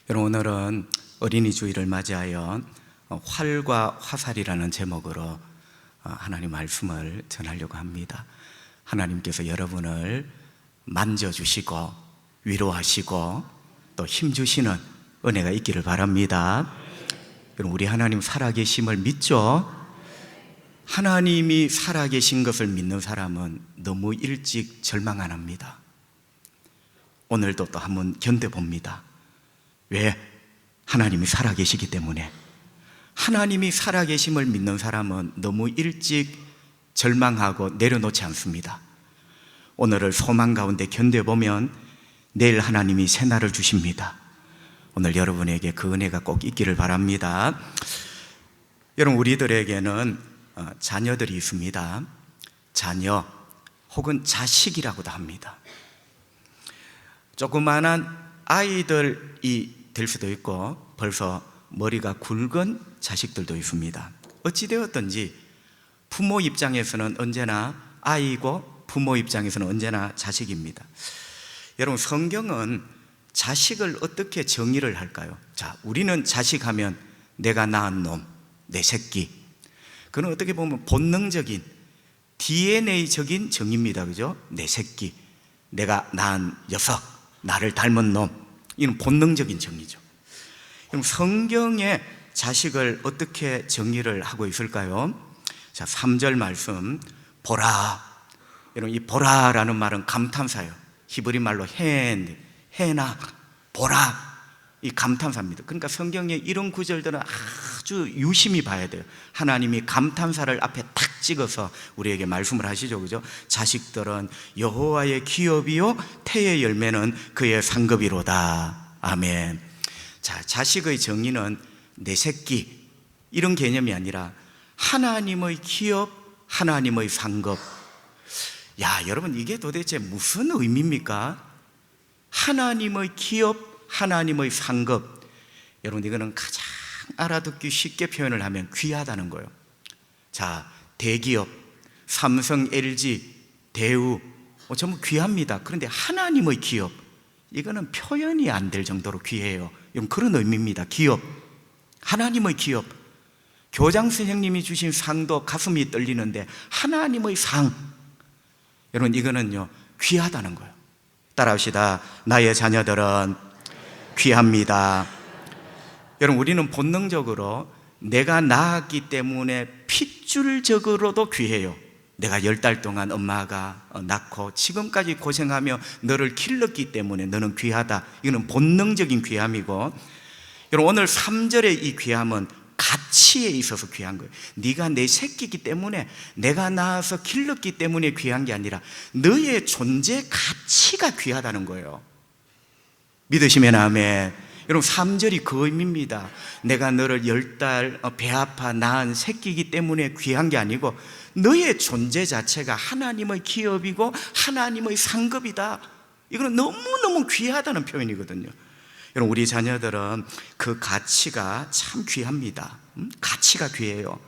여러분, 오늘은 어린이 주일을 맞이하여 활과 화살이라는 제목으로 하나님 말씀을 전하려고 합니다. 하나님께서 여러분을 만져주시고 위로하시고 또 힘주시는 은혜가 있기를 바랍니다. 여러분, 우리 하나님 살아계심을 믿죠? 하나님이 살아계신 것을 믿는 사람은 너무 일찍 절망 안 합니다. 오늘도 또 한번 견뎌봅니다. 왜? 하나님이 살아계시기 때문에. 하나님이 살아계심을 믿는 사람은 너무 일찍 절망하고 내려놓지 않습니다. 오늘을 소망 가운데 견뎌보면 내일 하나님이 새날을 주십니다. 오늘 여러분에게 그 은혜가 꼭 있기를 바랍니다. 여러분, 우리들에게는 자녀들이 있습니다. 자녀 혹은 자식이라고도 합니다. 조그만한 아이들이 될 수도 있고 벌써 머리가 굵은 자식들도 있습니다. 어찌되었든지 부모 입장에서는 언제나 아이고 부모 입장에서는 언제나 자식입니다. 여러분, 성경은 자식을 어떻게 정의를 할까요? 자, 우리는 자식하면 내가 낳은 놈, 내 새끼. 그건 어떻게 보면 본능적인 DNA적인 정의입니다. 그죠? 내 새끼, 내가 낳은 녀석, 나를 닮은 놈. 이는 본능적인 정의죠. 그럼 성경의 자식을 어떻게 정의를 하고 있을까요? 자, 3절 말씀, 보라. 여러분, 이 보라라는 말은 감탄사예요. 히브리 말로 해나, 보라. 이 감탄사입니다. 그러니까 성경의 이런 구절들은 아주 유심히 봐야 돼요. 하나님이 감탄사를 앞에 탁 찍어서 우리에게 말씀을 하시죠. 그죠? 자식들은 여호와의 기업이요 태의 열매는 그의 상급이로다. 아멘. 자, 자식의 정의는 내 새끼 이런 개념이 아니라 하나님의 기업, 하나님의 상급. 야, 여러분, 이게 도대체 무슨 의미입니까? 하나님의 기업, 하나님의 상급. 여러분, 이거는 가장 알아듣기 쉽게 표현을 하면 귀하다는 거예요. 자, 대기업, 삼성, LG, 대우 전부 귀합니다. 그런데 하나님의 기업, 이거는 표현이 안 될 정도로 귀해요. 이건 그런 의미입니다. 기업, 하나님의 기업. 교장 선생님이 주신 상도 가슴이 떨리는데 하나님의 상, 여러분, 이거는요 귀하다는 거예요. 따라합시다. 나의 자녀들은 귀합니다. 여러분, 우리는 본능적으로 내가 낳았기 때문에 핏줄적으로도 귀해요. 내가 10달 동안 엄마가 낳고 지금까지 고생하며 너를 길렀기 때문에 너는 귀하다. 이거는 본능적인 귀함이고, 여러분, 오늘 3절의 이 귀함은 가치에 있어서 귀한 거예요. 네가 내 새끼이기 때문에, 내가 낳아서 길렀기 때문에 귀한 게 아니라 너의 존재 가치가 귀하다는 거예요. 믿으시면 아멘. 여러분, 3절이 그 의미입니다. 내가 너를 10달 배 아파 낳은 새끼이기 때문에 귀한 게 아니고 너의 존재 자체가 하나님의 기업이고 하나님의 상급이다. 이거는 너무너무 귀하다는 표현이거든요. 여러분, 우리 자녀들은 그 가치가 참 귀합니다. 가치가 귀해요.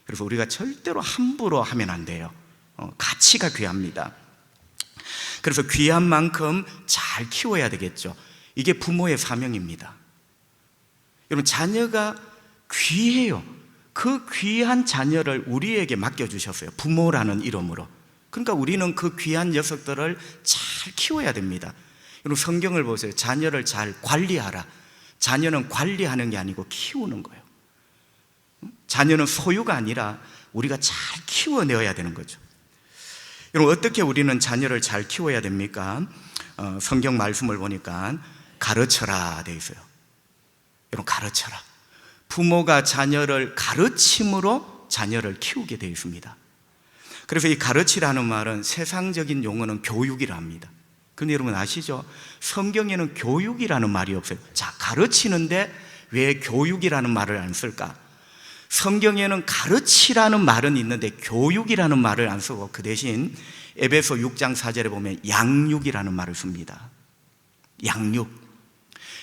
그래서 우리가 절대로 함부로 하면 안 돼요. 가치가 귀합니다. 그래서 귀한 만큼 잘 키워야 되겠죠. 이게 부모의 사명입니다. 여러분, 자녀가 귀해요. 그 귀한 자녀를 우리에게 맡겨주셨어요. 부모라는 이름으로. 그러니까 우리는 그 귀한 녀석들을 잘 키워야 됩니다. 여러분, 성경을 보세요. 자녀를 잘 관리하라. 자녀는 관리하는 게 아니고 키우는 거예요. 자녀는 소유가 아니라 우리가 잘 키워내어야 되는 거죠. 여러분, 어떻게 우리는 자녀를 잘 키워야 됩니까? 성경 말씀을 보니까 가르쳐라 되어 있어요. 여러분, 가르쳐라. 부모가 자녀를 가르침으로 자녀를 키우게 되어 있습니다. 그래서 이 가르치라는 말은 세상적인 용어는 교육이라 합니다. 그런데 여러분 아시죠? 성경에는 교육이라는 말이 없어요. 자, 가르치는데 왜 교육이라는 말을 안 쓸까? 성경에는 가르치라는 말은 있는데 교육이라는 말을 안 쓰고 그 대신 에베소 6장 4절에 보면 양육이라는 말을 씁니다. 양육.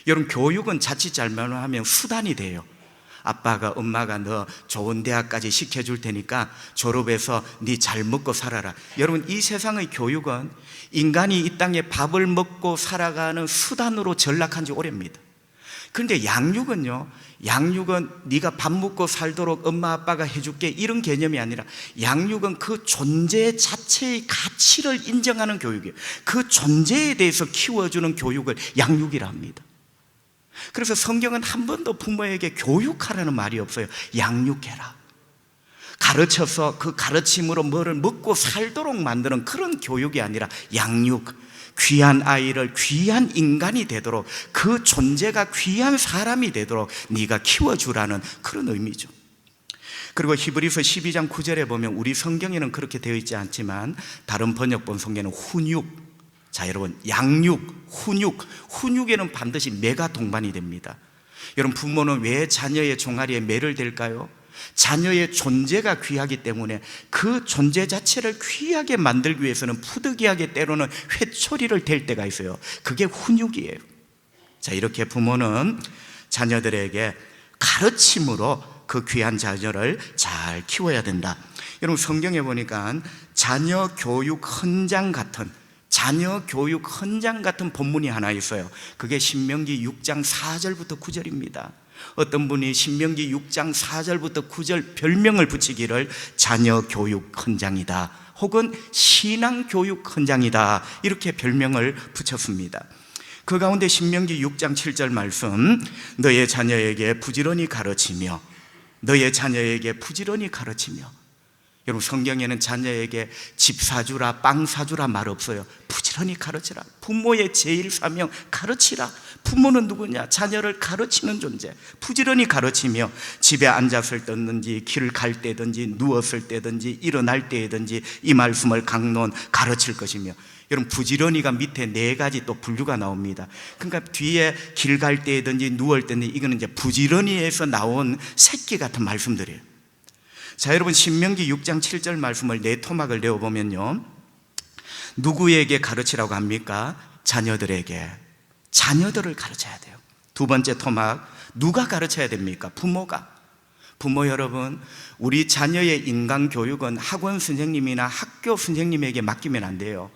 여러분, 교육은 자칫 잘못하면 수단이 돼요. 아빠가 엄마가 너 좋은 대학까지 시켜줄 테니까 졸업해서 네 잘 먹고 살아라. 여러분, 이 세상의 교육은 인간이 이 땅에 밥을 먹고 살아가는 수단으로 전락한 지 오래입니다. 그런데 양육은요, 양육은 네가 밥 먹고 살도록 엄마 아빠가 해줄게 이런 개념이 아니라 양육은 그 존재 자체의 가치를 인정하는 교육이에요. 그 존재에 대해서 키워주는 교육을 양육이라 합니다. 그래서 성경은 한 번도 부모에게 교육하라는 말이 없어요. 양육해라. 가르쳐서 그 가르침으로 뭐를 먹고 살도록 만드는 그런 교육이 아니라 양육, 귀한 아이를 귀한 인간이 되도록, 그 존재가 귀한 사람이 되도록 네가 키워주라는 그런 의미죠. 그리고 히브리서 12장 9절에 보면, 우리 성경에는 그렇게 되어 있지 않지만 다른 번역본 성경에는 훈육, 자 여러분, 양육, 훈육에는 반드시 매가 동반이 됩니다. 여러분, 부모는 왜 자녀의 종아리에 매를 댈까요? 자녀의 존재가 귀하기 때문에 그 존재 자체를 귀하게 만들기 위해서는 푸드기하게 때로는 회초리를 댈 때가 있어요. 그게 훈육이에요. 자, 이렇게 부모는 자녀들에게 가르침으로 그 귀한 자녀를 잘 키워야 된다. 여러분, 성경에 보니까 자녀 교육 헌장 같은 본문이 하나 있어요. 그게 신명기 6장 4절부터 9절입니다. 어떤 분이 신명기 6장 4절부터 9절 별명을 붙이기를 자녀 교육 헌장이다, 혹은 신앙 교육 헌장이다, 이렇게 별명을 붙였습니다. 그 가운데 신명기 6장 7절 말씀, 너의 자녀에게 부지런히 가르치며, 여러분, 성경에는 자녀에게 집 사주라, 빵 사주라 말 없어요. 부지런히 가르치라. 부모의 제일 사명, 가르치라. 부모는 누구냐? 자녀를 가르치는 존재. 부지런히 가르치며 집에 앉았을 때든지 길을 갈 때든지 누웠을 때든지 일어날 때든지 이 말씀을 강론 가르칠 것이며. 여러분, 부지런히가 밑에 4가지 또 분류가 나옵니다. 그러니까 뒤에 길 갈 때든지 누울 때든지, 이거는 이제 부지런히에서 나온 새끼 같은 말씀들이에요. 자, 여러분, 신명기 6장 7절 말씀을 4토막을 내어보면요, 누구에게 가르치라고 합니까? 자녀들에게. 자녀들을 가르쳐야 돼요. 두 번째 토막, 누가 가르쳐야 됩니까? 부모가. 부모 여러분, 우리 자녀의 인간 교육은 학원 선생님이나 학교 선생님에게 맡기면 안 돼요.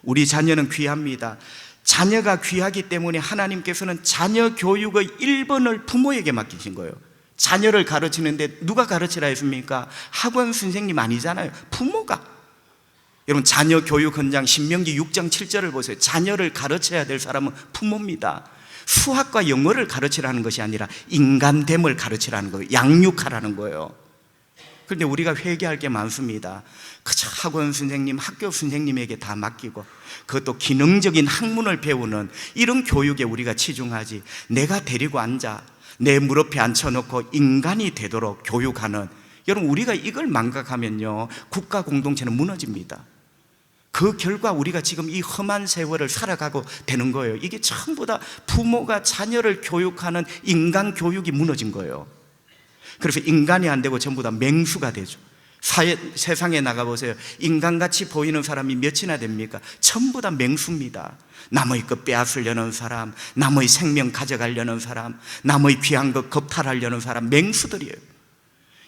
우리 자녀는 귀합니다. 자녀가 귀하기 때문에 하나님께서는 자녀 교육의 1번을 부모에게 맡기신 거예요. 자녀를 가르치는데 누가 가르치라 했습니까? 학원 선생님 아니잖아요. 부모가. 여러분, 자녀 교육 헌장 신명기 6장 7절을 보세요. 자녀를 가르쳐야 될 사람은 부모입니다. 수학과 영어를 가르치라는 것이 아니라 인간됨을 가르치라는 거예요. 양육하라는 거예요. 그런데 우리가 회개할 게 많습니다. 그저 학원 선생님, 학교 선생님에게 다 맡기고, 그것도 기능적인 학문을 배우는 이런 교육에 우리가 치중하지, 내가 데리고 앉아 내 무릎에 앉혀놓고 인간이 되도록 교육하는, 여러분, 우리가 이걸 망각하면요, 국가 공동체는 무너집니다. 그 결과 우리가 지금 이 험한 세월을 살아가고 되는 거예요. 이게 전부 다 부모가 자녀를 교육하는 인간 교육이 무너진 거예요. 그래서 인간이 안 되고 전부 다 맹수가 되죠. 세상에 나가보세요. 인간같이 보이는 사람이 몇이나 됩니까? 전부 다 맹수입니다. 남의 것 빼앗으려는 사람, 남의 생명 가져가려는 사람, 남의 귀한 것 겁탈하려는 사람, 맹수들이에요.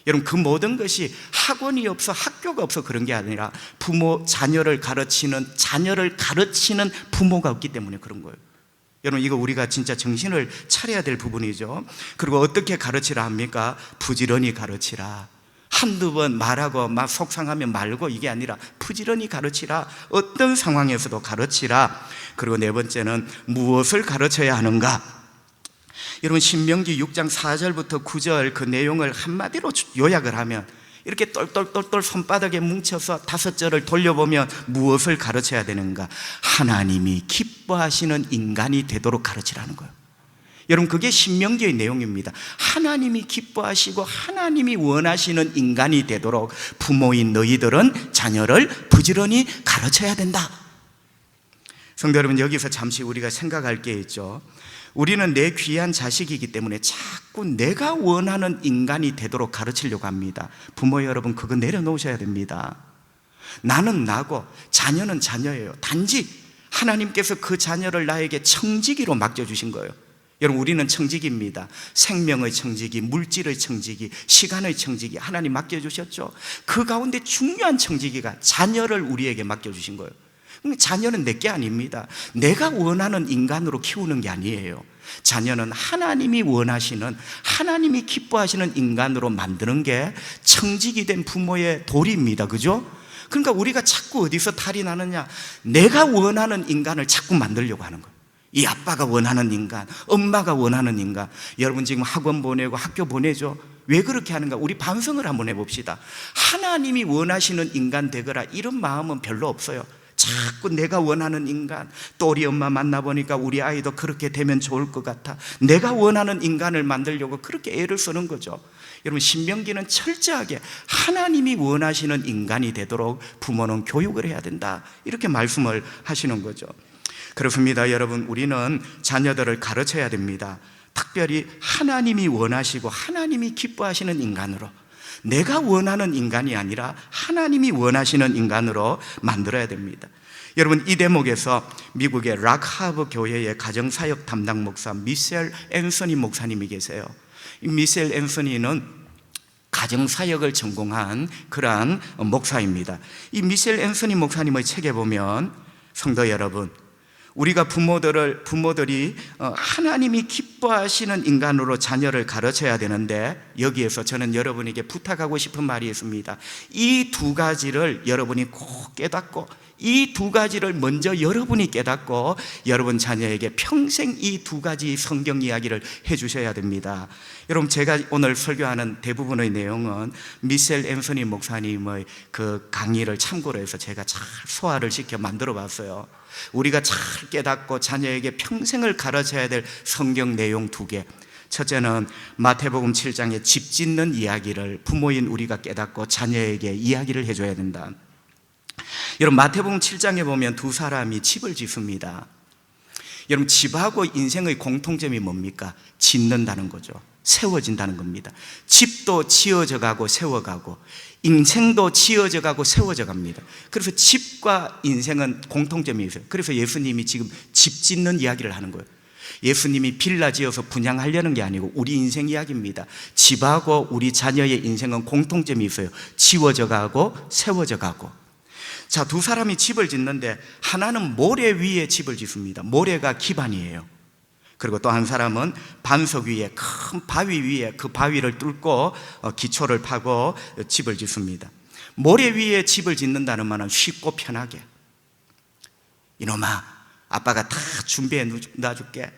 여러분, 그 모든 것이 학원이 없어, 학교가 없어 그런 게 아니라 부모, 자녀를 가르치는 부모가 없기 때문에 그런 거예요. 여러분, 이거 우리가 진짜 정신을 차려야 될 부분이죠. 그리고 어떻게 가르치라 합니까? 부지런히 가르치라. 한두 번 말하고 막 속상하면 말고, 이게 아니라 부지런히 가르치라. 어떤 상황에서도 가르치라. 그리고 4번째는 무엇을 가르쳐야 하는가? 여러분, 신명기 6장 4절부터 9절 그 내용을 한마디로 요약을 하면, 이렇게 똘똘똘똘 손바닥에 뭉쳐서 5절을 돌려보면 무엇을 가르쳐야 되는가? 하나님이 기뻐하시는 인간이 되도록 가르치라는 거예요. 여러분, 그게 신명기의 내용입니다. 하나님이 기뻐하시고 하나님이 원하시는 인간이 되도록 부모인 너희들은 자녀를 부지런히 가르쳐야 된다. 성도 여러분, 여기서 잠시 우리가 생각할 게 있죠. 우리는 내 귀한 자식이기 때문에 자꾸 내가 원하는 인간이 되도록 가르치려고 합니다. 부모 여러분, 그거 내려놓으셔야 됩니다. 나는 나고 자녀는 자녀예요. 단지 하나님께서 그 자녀를 나에게 청지기로 맡겨주신 거예요. 여러분, 우리는 청지기입니다. 생명의 청지기, 물질의 청지기, 시간의 청지기 하나님 맡겨주셨죠. 그 가운데 중요한 청지기가 자녀를 우리에게 맡겨주신 거예요. 자녀는 내게 아닙니다. 내가 원하는 인간으로 키우는 게 아니에요. 자녀는 하나님이 원하시는, 하나님이 기뻐하시는 인간으로 만드는 게 청직이 된 부모의 도리입니다. 그죠? 그러니까 우리가 자꾸 어디서 탈이 나느냐, 내가 원하는 인간을 자꾸 만들려고 하는 거예요. 이 아빠가 원하는 인간, 엄마가 원하는 인간. 여러분 지금 학원 보내고 학교 보내죠? 왜 그렇게 하는가? 우리 반성을 한번 해봅시다. 하나님이 원하시는 인간 되거라, 이런 마음은 별로 없어요. 자꾸 내가 원하는 인간, 또 우리 엄마 만나보니까 우리 아이도 그렇게 되면 좋을 것 같아, 내가 원하는 인간을 만들려고 그렇게 애를 쓰는 거죠. 여러분 신명기는 철저하게 하나님이 원하시는 인간이 되도록 부모는 교육을 해야 된다, 이렇게 말씀을 하시는 거죠. 그렇습니다. 여러분, 우리는 자녀들을 가르쳐야 됩니다. 특별히 하나님이 원하시고 하나님이 기뻐하시는 인간으로, 내가 원하는 인간이 아니라 하나님이 원하시는 인간으로 만들어야 됩니다. 여러분, 이 대목에서 미국의 락하브 교회의 가정사역 담당 목사 미셸 앤서니 목사님이 계세요. 이 미셸 앤서니는 가정사역을 전공한 그러한 목사입니다. 이 미셸 앤서니 목사님의 책에 보면, 성도 여러분, 우리가 부모들이 하나님이 기뻐하시는 인간으로 자녀를 가르쳐야 되는데, 여기에서 저는 여러분에게 부탁하고 싶은 말이 있습니다. 이 두 가지를 여러분이 꼭 깨닫고, 이 두 가지를 먼저 여러분이 깨닫고 여러분 자녀에게 평생 이 두 가지 성경 이야기를 해주셔야 됩니다. 여러분, 제가 오늘 설교하는 대부분의 내용은 미셸 앤서니 목사님의 그 강의를 참고로 해서 제가 잘 소화를 시켜 만들어 봤어요. 우리가 잘 깨닫고 자녀에게 평생을 가르쳐야 될 성경 내용 두 개. 첫째는 마태복음 7장의 집 짓는 이야기를 부모인 우리가 깨닫고 자녀에게 이야기를 해줘야 된다. 여러분, 마태복음 7장에 보면 두 사람이 집을 짓습니다. 여러분, 집하고 인생의 공통점이 뭡니까? 짓는다는 거죠. 세워진다는 겁니다. 집도 지어져 가고 세워가고, 인생도 지어져 가고 세워져 갑니다. 그래서 집과 인생은 공통점이 있어요. 그래서 예수님이 지금 집 짓는 이야기를 하는 거예요. 예수님이 빌라 지어서 분양하려는 게 아니고 우리 인생 이야기입니다. 집하고 우리 자녀의 인생은 공통점이 있어요. 지워져 가고 세워져 가고. 자, 두 사람이 집을 짓는데 하나는 모래 위에 집을 짓습니다. 모래가 기반이에요. 그리고 또 한 사람은 반석 위에, 큰 바위 위에, 그 바위를 뚫고 기초를 파고 집을 짓습니다. 모래 위에 집을 짓는다는 말은 쉽고 편하게, 이놈아 아빠가 다 준비해 놔줄게.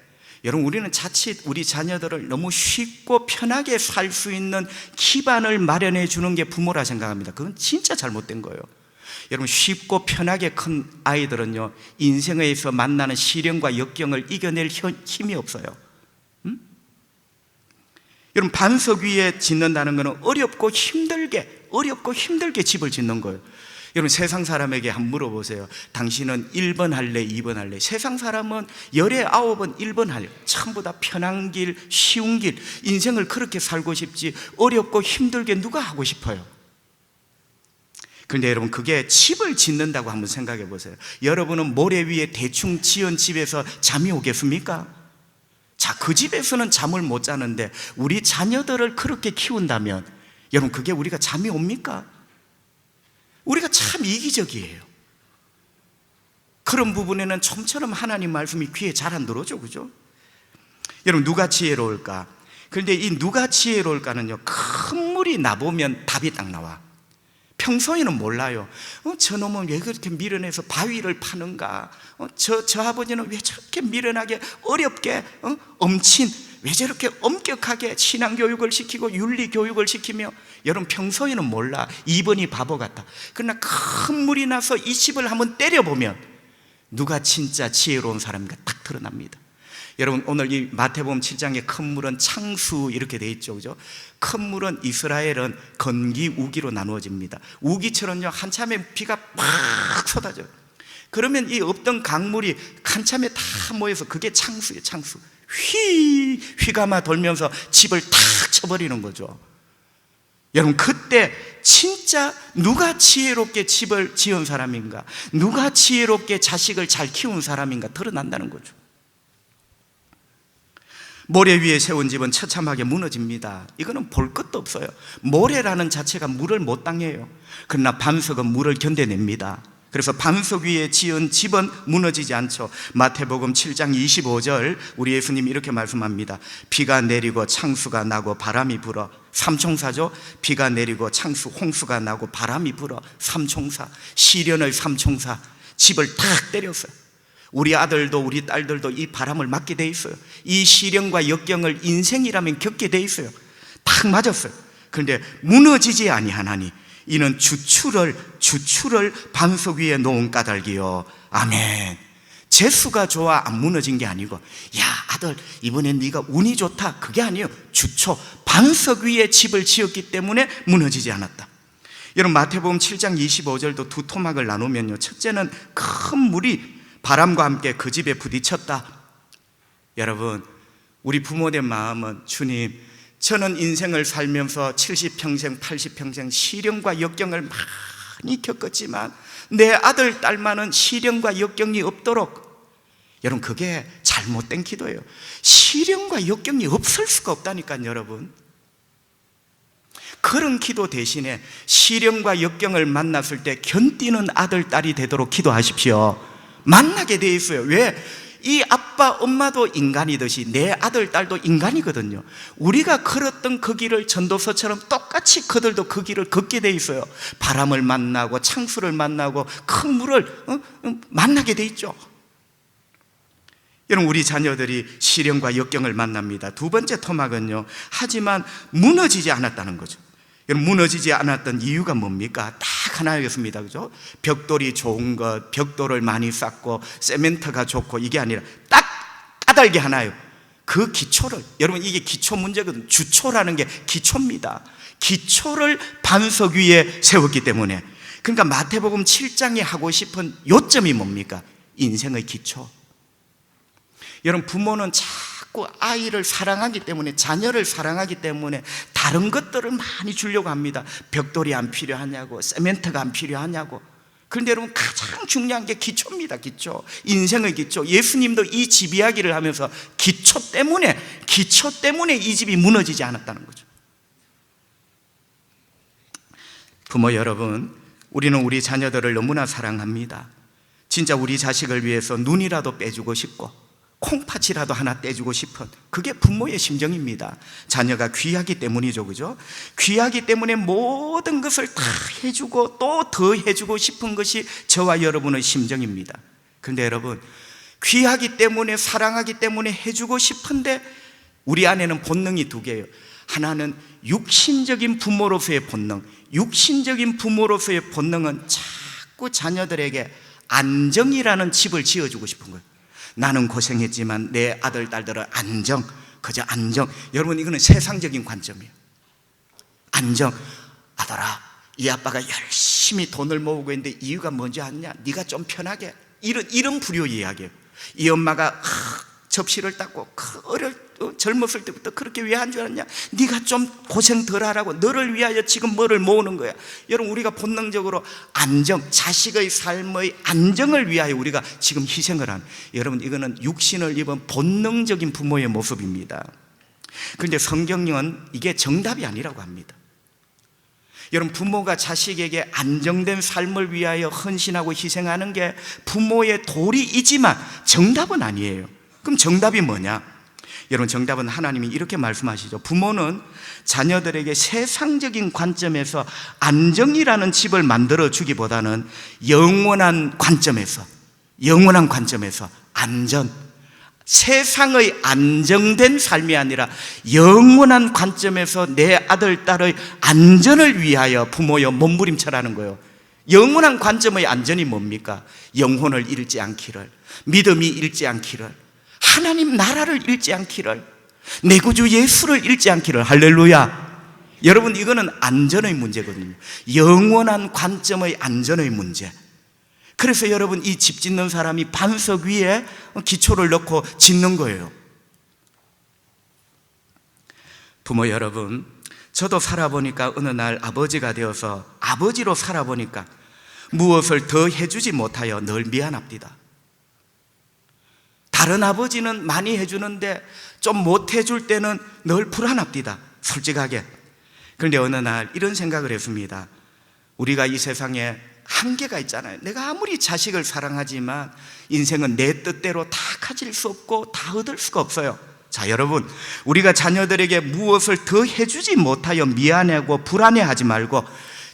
여러분, 우리는 자칫 우리 자녀들을 너무 쉽고 편하게 살 수 있는 기반을 마련해 주는 게 부모라 생각합니다. 그건 진짜 잘못된 거예요. 여러분, 쉽고 편하게 큰 아이들은요, 인생에서 만나는 시련과 역경을 이겨낼 힘이 없어요. 여러분, 반석 위에 짓는다는 것은 어렵고 힘들게 집을 짓는 거예요. 여러분, 세상 사람에게 한번 물어보세요. 당신은 1번 할래, 2번 할래? 세상 사람은 열에 9번 1번 할래. 전부 다 편한 길, 쉬운 길, 인생을 그렇게 살고 싶지 어렵고 힘들게 누가 하고 싶어요? 그런데 여러분, 그게 집을 짓는다고 한번 생각해 보세요. 여러분은 모래 위에 대충 지은 집에서 잠이 오겠습니까? 자, 그 집에서는 잠을 못 자는데 우리 자녀들을 그렇게 키운다면 여러분, 그게 우리가 잠이 옵니까? 우리가 참 이기적이에요. 그런 부분에는 좀처럼 하나님 말씀이 귀에 잘 안 들어오죠, 그죠? 여러분, 누가 지혜로울까? 그런데 이 누가 지혜로울까는요, 큰 물이 나보면 답이 딱 나와. 평소에는 몰라요. 저놈은 왜 그렇게 미련해서 바위를 파는가? 저 아버지는 왜 저렇게 미련하게 어렵게 엄친, 왜 저렇게 엄격하게 신앙교육을 시키고 윤리교육을 시키며. 여러분, 평소에는 몰라. 2번이 바보 같다. 그러나 큰 물이 나서 이 집을 한번 때려보면 누가 진짜 지혜로운 사람인가 딱 드러납니다. 여러분, 오늘 이 마태복음 7장의 큰 물은 창수 이렇게 돼 있죠, 그죠? 큰 물은 이스라엘은 건기, 우기로 나누어집니다. 우기처럼요, 한참에 비가 막 쏟아져요. 그러면 이 없던 강물이 한참에 다 모여서 그게 창수예요, 창수. 휘감아 돌면서 집을 탁 쳐버리는 거죠. 여러분, 그때 진짜 누가 지혜롭게 집을 지은 사람인가, 누가 지혜롭게 자식을 잘 키운 사람인가 드러난다는 거죠. 모래 위에 세운 집은 처참하게 무너집니다. 이거는 볼 것도 없어요. 모래라는 자체가 물을 못 당해요. 그러나 반석은 물을 견뎌냅니다. 그래서 반석 위에 지은 집은 무너지지 않죠. 마태복음 7장 25절 우리 예수님이 이렇게 말씀합니다. 비가 내리고 창수가 나고 바람이 불어. 삼총사죠. 비가 내리고 창수, 홍수가 나고 바람이 불어. 삼총사, 시련의 삼총사. 집을 탁 때렸어요. 우리 아들도 우리 딸들도 이 바람을 맞게 돼 있어요. 이 시련과 역경을 인생이라면 겪게 돼 있어요. 탁 맞았어요. 그런데 무너지지 아니하나니 이는 주추를 반석 위에 놓은 까닭이요. 아멘. 재수가 좋아 안 무너진 게 아니고, 야 아들 이번엔 네가 운이 좋다, 그게 아니에요. 주초 반석 위에 집을 지었기 때문에 무너지지 않았다. 여러분 마태복음 7장 25절도 두 토막을 나누면요, 첫째는 큰 물이 바람과 함께 그 집에 부딪혔다. 여러분, 우리 부모된 마음은, 주님, 저는 인생을 살면서 70평생 80평생 시련과 역경을 많이 겪었지만 내 아들 딸만은 시련과 역경이 없도록. 여러분, 그게 잘못된 기도예요. 시련과 역경이 없을 수가 없다니까요. 여러분, 그런 기도 대신에 시련과 역경을 만났을 때 견디는 아들 딸이 되도록 기도하십시오. 만나게 돼 있어요. 왜? 이 아빠 엄마도 인간이듯이 내 아들 딸도 인간이거든요. 우리가 걸었던 그 길을 전도서처럼 똑같이 그들도 그 길을 걷게 돼 있어요. 바람을 만나고 창수를 만나고 큰 물을 만나게 돼 있죠. 여러분, 우리 자녀들이 시련과 역경을 만납니다. 두 번째 토막은요, 하지만 무너지지 않았다는 거죠. 여러분, 무너지지 않았던 이유가 뭡니까? 딱 하나였습니다. 그죠? 벽돌이 좋은 것, 벽돌을 많이 쌓고 세멘트가 좋고 이게 아니라 딱 까닭이 하나예요. 그 기초를, 여러분 이게 기초 문제거든요. 주초라는 게 기초입니다. 기초를 반석 위에 세웠기 때문에. 그러니까 마태복음 7장이 하고 싶은 요점이 뭡니까? 인생의 기초. 여러분, 부모는 자꾸 아이를 사랑하기 때문에, 자녀를 사랑하기 때문에 다른 것들을 많이 주려고 합니다. 벽돌이 안 필요하냐고, 세멘트가 안 필요하냐고. 그런데 여러분, 가장 중요한 게 기초입니다. 기초, 인생의 기초. 예수님도 이 집 이야기를 하면서 기초 때문에 이 집이 무너지지 않았다는 거죠. 부모 여러분, 우리는 우리 자녀들을 너무나 사랑합니다. 진짜 우리 자식을 위해서 눈이라도 빼주고 싶고 콩팥이라도 하나 떼주고 싶은, 그게 부모의 심정입니다. 자녀가 귀하기 때문이죠. 그죠? 귀하기 때문에 모든 것을 다 해주고 또 더 해주고 싶은 것이 저와 여러분의 심정입니다. 그런데 여러분, 귀하기 때문에, 사랑하기 때문에 해주고 싶은데 우리 안에는 본능이 두 개예요. 하나는 육신적인 부모로서의 본능. 육신적인 부모로서의 본능은 자꾸 자녀들에게 안정이라는 집을 지어주고 싶은 거예요. 나는 고생했지만 내 아들 딸들은 안정, 그저 안정. 여러분, 이거는 세상적인 관점이에요. 안정. 아들아, 이 아빠가 열심히 돈을 모으고 있는데 이유가 뭔지 아느냐? 네가 좀 편하게. 이런 불효 이야기예요. 이 엄마가 접시를 닦고 젊었을 때부터 그렇게 왜 한 줄 알았냐? 네가 좀 고생 덜 하라고, 너를 위하여 지금 뭐를 모으는 거야. 여러분, 우리가 본능적으로 안정, 자식의 삶의 안정을 위하여 우리가 지금 희생을 한, 여러분, 이거는 육신을 입은 본능적인 부모의 모습입니다. 그런데 성경은 이게 정답이 아니라고 합니다. 여러분, 부모가 자식에게 안정된 삶을 위하여 헌신하고 희생하는 게 부모의 도리이지만 정답은 아니에요. 그럼 정답이 뭐냐? 여러분, 정답은 하나님이 이렇게 말씀하시죠. 부모는 자녀들에게 세상적인 관점에서 안정이라는 집을 만들어 주기보다는 영원한 관점에서 안전, 세상의 안정된 삶이 아니라 영원한 관점에서 내 아들, 딸의 안전을 위하여 부모여 몸부림쳐라는 거예요. 영원한 관점의 안전이 뭡니까? 영혼을 잃지 않기를, 믿음이 잃지 않기를, 하나님 나라를 잃지 않기를, 내 구주 예수를 잃지 않기를. 할렐루야. 여러분, 이거는 안전의 문제거든요. 영원한 관점의 안전의 문제. 그래서 여러분, 이 집 짓는 사람이 반석 위에 기초를 넣고 짓는 거예요. 부모 여러분, 저도 살아보니까 어느 날 아버지가 되어서 아버지로 살아보니까 무엇을 더 해주지 못하여 늘 미안합니다. 다른 아버지는 많이 해주는데 좀 못 해줄 때는 늘 불안합니다. 솔직하게. 그런데 어느 날 이런 생각을 했습니다. 우리가 이 세상에 한계가 있잖아요. 내가 아무리 자식을 사랑하지만 인생은 내 뜻대로 다 가질 수 없고 다 얻을 수가 없어요. 자, 여러분, 우리가 자녀들에게 무엇을 더 해주지 못하여 미안해하고 불안해하지 말고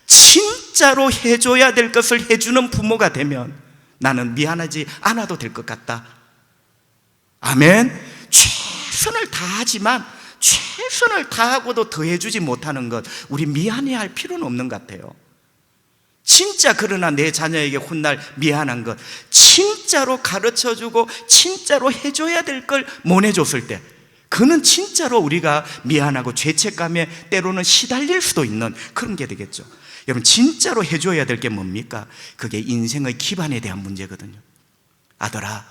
진짜로 해줘야 될 것을 해주는 부모가 되면 나는 미안하지 않아도 될 것 같다. 아멘. 최선을 다하지만 최선을 다하고도 더 해주지 못하는 것, 우리 미안해할 필요는 없는 것 같아요. 진짜 그러나 내 자녀에게 훗날 미안한 것, 진짜로 가르쳐주고 진짜로 해줘야 될 걸 못 해줬을 때, 그는 진짜로 우리가 미안하고 죄책감에 때로는 시달릴 수도 있는 그런 게 되겠죠. 여러분, 진짜로 해줘야 될 게 뭡니까? 그게 인생의 기반에 대한 문제거든요. 아들아,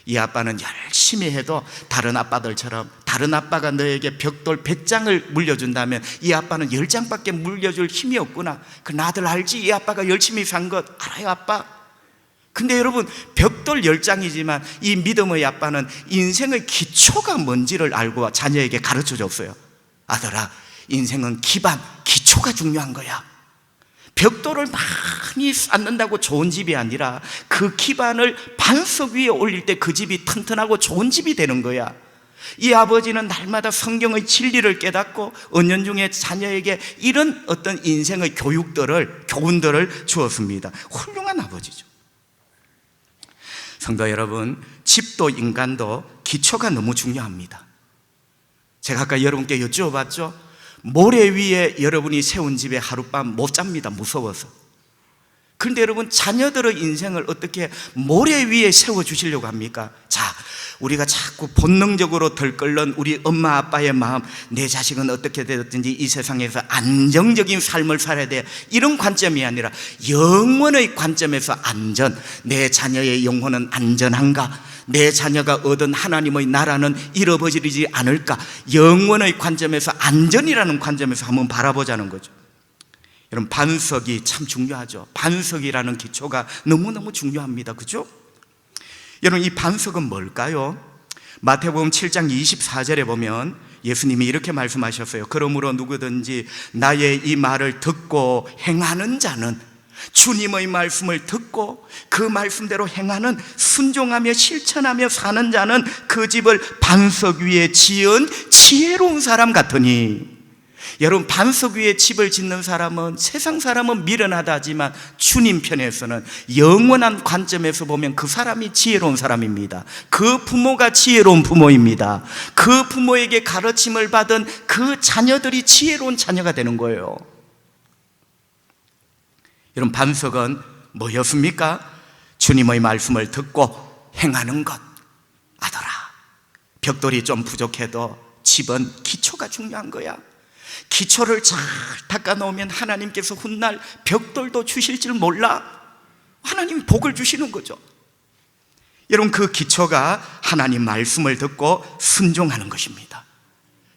이 아빠는 열심히 해도 다른 아빠들처럼, 다른 아빠가 너에게 벽돌 100장을 물려준다면 이 아빠는 10장밖에 물려줄 힘이 없구나. 그 나들 알지? 이 아빠가 열심히 산 것 알아요, 아빠? 근데 여러분, 벽돌 10장이지만 이 믿음의 아빠는 인생의 기초가 뭔지를 알고 자녀에게 가르쳐 줬어요. 아들아, 인생은 기반, 기초가 중요한 거야. 벽돌을 많이 쌓는다고 좋은 집이 아니라 그 기반을 반석 위에 올릴 때 그 집이 튼튼하고 좋은 집이 되는 거야. 이 아버지는 날마다 성경의 진리를 깨닫고 은연중에 자녀에게 이런 어떤 인생의 교훈들을 주었습니다. 훌륭한 아버지죠. 성도 여러분, 집도 인간도 기초가 너무 중요합니다. 제가 아까 여러분께 여쭈어봤죠? 모래 위에 여러분이 세운 집에 하룻밤 못 잡니다, 무서워서. 그런데 여러분, 자녀들의 인생을 어떻게 모래 위에 세워주시려고 합니까? 자, 우리가 자꾸 본능적으로 들끓는 우리 엄마 아빠의 마음, 내 자식은 어떻게 되었든지 이 세상에서 안정적인 삶을 살아야 돼, 이런 관점이 아니라 영원의 관점에서 안전, 내 자녀의 영혼은 안전한가? 내 자녀가 얻은 하나님의 나라는 잃어버리지 않을까? 영원의 관점에서, 안전이라는 관점에서 한번 바라보자는 거죠. 여러분, 반석이 참 중요하죠. 반석이라는 기초가 너무너무 중요합니다. 그죠? 여러분, 이 반석은 뭘까요? 마태복음 7장 24절에 보면 예수님이 이렇게 말씀하셨어요. 그러므로 누구든지 나의 이 말을 듣고 행하는 자는, 주님의 말씀을 듣고 그 말씀대로 행하는, 순종하며 실천하며 사는 자는 그 집을 반석 위에 지은 지혜로운 사람 같으니. 여러분, 반석 위에 집을 짓는 사람은, 세상 사람은 미련하다 하지만 주님 편에서는 영원한 관점에서 보면 그 사람이 지혜로운 사람입니다. 그 부모가 지혜로운 부모입니다. 그 부모에게 가르침을 받은 그 자녀들이 지혜로운 자녀가 되는 거예요. 여러분, 반석은 뭐였습니까? 주님의 말씀을 듣고 행하는 것. 아들아, 벽돌이 좀 부족해도 집은 기초가 중요한 거야. 기초를 잘 닦아 놓으면 하나님께서 훗날 벽돌도 주실 줄 몰라. 하나님이 복을 주시는 거죠. 여러분, 그 기초가 하나님 말씀을 듣고 순종하는 것입니다.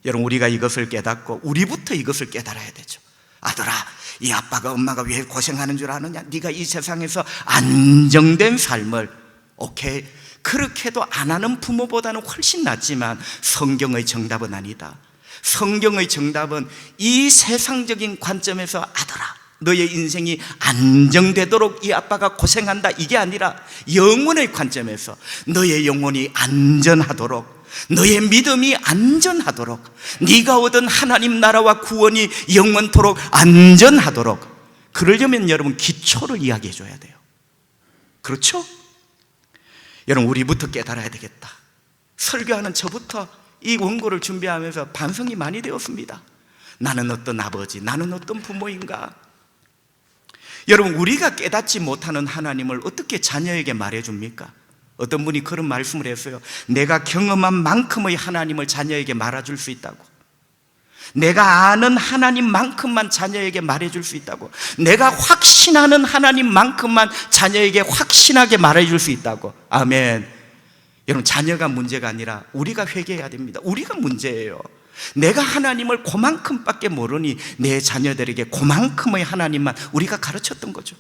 여러분, 우리가 이것을 깨닫고 우리부터 이것을 깨달아야 되죠. 아들아, 이 아빠가 엄마가 왜 고생하는 줄 아느냐? 네가 이 세상에서 안정된 삶을, 오케이, 그렇게도 안 하는 부모보다는 훨씬 낫지만 성경의 정답은 아니다. 성경의 정답은 이 세상적인 관점에서 아들아, 너의 인생이 안정되도록 이 아빠가 고생한다, 이게 아니라 영원의 관점에서 너의 영혼이 안전하도록, 너의 믿음이 안전하도록, 네가 얻은 하나님 나라와 구원이 영원토록 안전하도록, 그러려면 여러분 기초를 이야기해 줘야 돼요. 그렇죠? 여러분, 우리부터 깨달아야 되겠다. 설교하는 저부터 이 원고를 준비하면서 반성이 많이 되었습니다. 나는 어떤 아버지, 나는 어떤 부모인가? 여러분, 우리가 깨닫지 못하는 하나님을 어떻게 자녀에게 말해줍니까? 어떤 분이 그런 말씀을 했어요. 내가 경험한 만큼의 하나님을 자녀에게 말해줄 수 있다고. 내가 아는 하나님만큼만 자녀에게 말해줄 수 있다고. 내가 확신하는 하나님만큼만 자녀에게 확신하게 말해줄 수 있다고. 아멘. 여러분, 자녀가 문제가 아니라 우리가 회개해야 됩니다. 우리가 문제예요. 내가 하나님을 그만큼밖에 모르니 내 자녀들에게 그만큼의 하나님만 우리가 가르쳤던 거죠.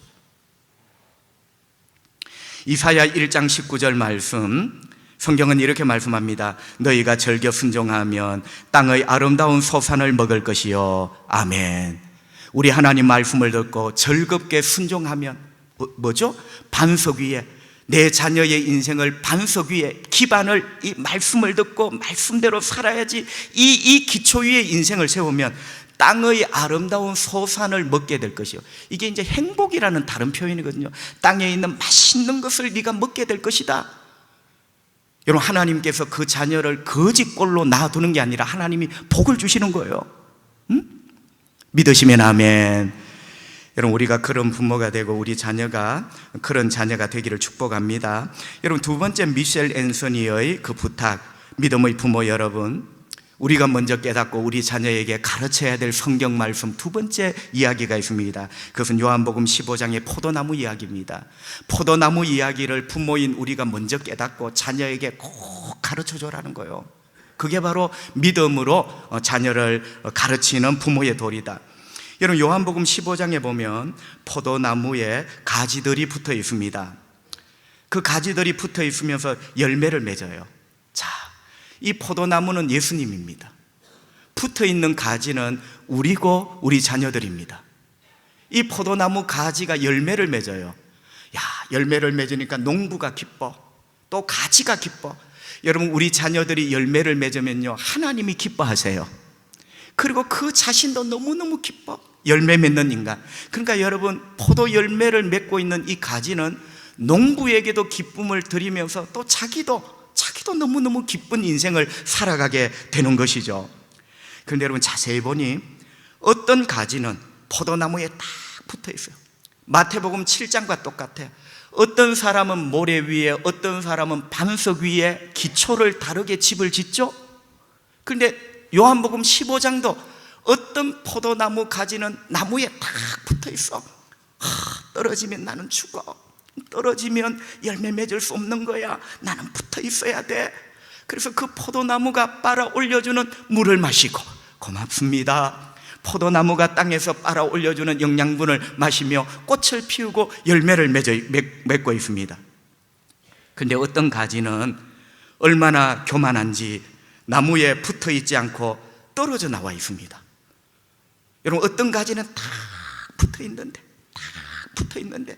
이사야 1장 19절 말씀, 성경은 이렇게 말씀합니다. 너희가 절겨 순종하면 땅의 아름다운 소산을 먹을 것이요. 아멘. 우리 하나님 말씀을 듣고 즐겁게 순종하면 뭐죠? 반석 위에, 내 자녀의 인생을 반석 위에, 기반을, 이 말씀을 듣고 말씀대로 살아야지, 이 기초 위에 인생을 세우면 땅의 아름다운 소산을 먹게 될 것이요. 이게 이제 행복이라는 다른 표현이거든요. 땅에 있는 맛있는 것을 네가 먹게 될 것이다. 여러분, 하나님께서 그 자녀를 거지꼴로 놔두는 게 아니라 하나님이 복을 주시는 거예요. 응? 믿으시면 아멘. 여러분, 우리가 그런 부모가 되고 우리 자녀가 그런 자녀가 되기를 축복합니다. 여러분, 두 번째, 미셸 앤서니의 그 부탁, 믿음의 부모 여러분, 우리가 먼저 깨닫고 우리 자녀에게 가르쳐야 될 성경 말씀 두 번째 이야기가 있습니다. 그것은 요한복음 15장의 포도나무 이야기입니다. 포도나무 이야기를 부모인 우리가 먼저 깨닫고 자녀에게 꼭 가르쳐줘라는 거예요. 그게 바로 믿음으로 자녀를 가르치는 부모의 도리다. 여러분, 요한복음 15장에 보면 포도나무에 가지들이 붙어 있습니다. 그 가지들이 붙어 있으면서 열매를 맺어요. 자, 이 포도나무는 예수님입니다. 붙어 있는 가지는 우리고 우리 자녀들입니다. 이 포도나무 가지가 열매를 맺어요. 야, 열매를 맺으니까 농부가 기뻐, 또 가지가 기뻐. 여러분, 우리 자녀들이 열매를 맺으면요, 하나님이 기뻐하세요. 그리고 그 자신도 너무너무 기뻐, 열매 맺는 인간. 그러니까 여러분, 포도 열매를 맺고 있는 이 가지는 농부에게도 기쁨을 드리면서 또 자기도 너무너무 기쁜 인생을 살아가게 되는 것이죠. 그런데 여러분, 자세히 보니 어떤 가지는 포도나무에 딱 붙어 있어요. 마태복음 7장과 똑같아요. 어떤 사람은 모래 위에, 어떤 사람은 반석 위에 기초를 다르게 집을 짓죠. 그런데 요한복음 15장도 어떤 포도나무 가지는 나무에 딱 붙어 있어. 떨어지면 나는 죽어, 떨어지면 열매 맺을 수 없는 거야, 나는 붙어 있어야 돼. 그래서 그 포도나무가 빨아 올려주는 물을 마시고, 고맙습니다, 포도나무가 땅에서 빨아 올려주는 영양분을 마시며 꽃을 피우고 열매를 맺고 있습니다. 그런데 어떤 가지는 얼마나 교만한지 나무에 붙어 있지 않고 떨어져 나와 있습니다. 여러분, 어떤 가지는 딱 붙어 있는데